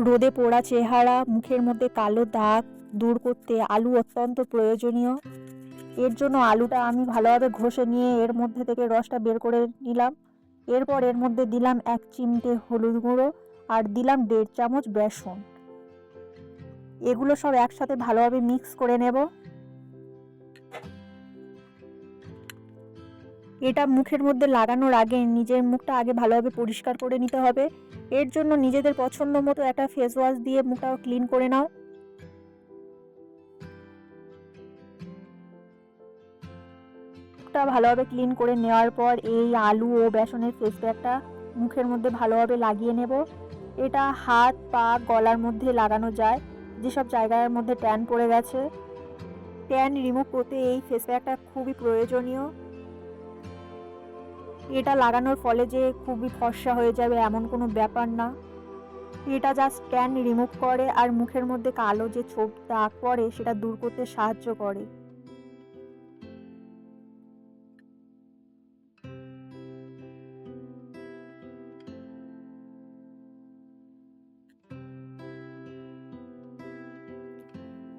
রোদে পোড়া চেহারা, মুখের মধ্যে কালো দাগ দূর করতে আলু অত্যন্ত প্রয়োজনীয়। এর জন্য আলুটা আমি ভালোভাবে ঘষে নিয়ে এর মধ্যে থেকে রসটা বের করে নিলাম। এরপর এর মধ্যে দিলাম 1 চিমটে হলুদ গুঁড়ো আর দিলাম 1.5 চামচ বেসন। এগুলো সব একসাথে ভালোভাবে মিক্স করে নেব। এটা মুখের মধ্যে লাগানোর আগে নিজের মুখটা আগে ভালোভাবে পরিষ্কার করে নিতে হবে। এর জন্য নিজেদের পছন্দ মতো একটা ফেস ওয়াশ দিয়ে মুখটা ক্লিন করে নাও। মুখটা ভালোভাবে ক্লিন করে নেওয়ার পর এই আলু ও বেসনের ফেস প্যাকটা মুখের মধ্যে ভালোভাবে লাগিয়ে নেব। এটা হাত পা গলার মধ্যে লাগানো যায়, যেসব জায়গার মধ্যে ট্যান পড়ে গেছে। ট্যান রিমুভ করতে এই ফেস প্যাকটা খুবই প্রয়োজনীয়। এটা লাগানোর ফলে যে খুবই ফর্সা হয়ে যাবে এমন কোনো ব্যাপার না। এটা জাস্ট ট্যান রিমুভ করে আর মুখের মধ্যে কালো যে ছোপ দাগ পড়ে সেটা দূর করতে সাহায্য করে।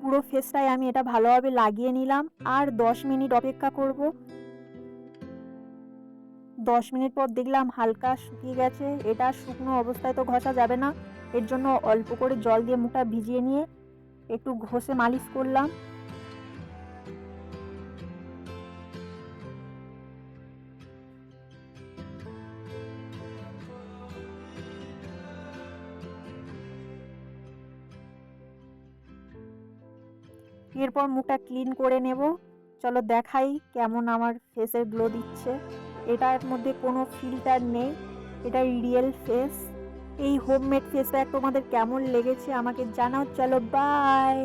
পুরো ফেসটায় আমি এটা ভালোভাবে লাগিয়ে নিলাম আর 10 মিনিট অপেক্ষা করব। 10 মিনিট পর দেখলাম হালকা শুকিয়ে গেছে। এটা শুকনো অবস্থায় তো ঘষা যাবে না, এর জন্য অল্প করে জল দিয়ে মুখটা ভিজিয়ে নিয়ে একটু ঘষে মালিশ করলাম। এরপর মুখটা ক্লিন করে নেব। চলো দেখাই কেমন আমার ফেসের গ্লো দিচ্ছে। এটার মধ্যে কোনো ফিল্টার নেই, এটা রিয়েল ফেস। এই হোমমেড ফেস প্যাক তোমাদের কেমন লেগেছে আমাকে জানাও। চলো বাই।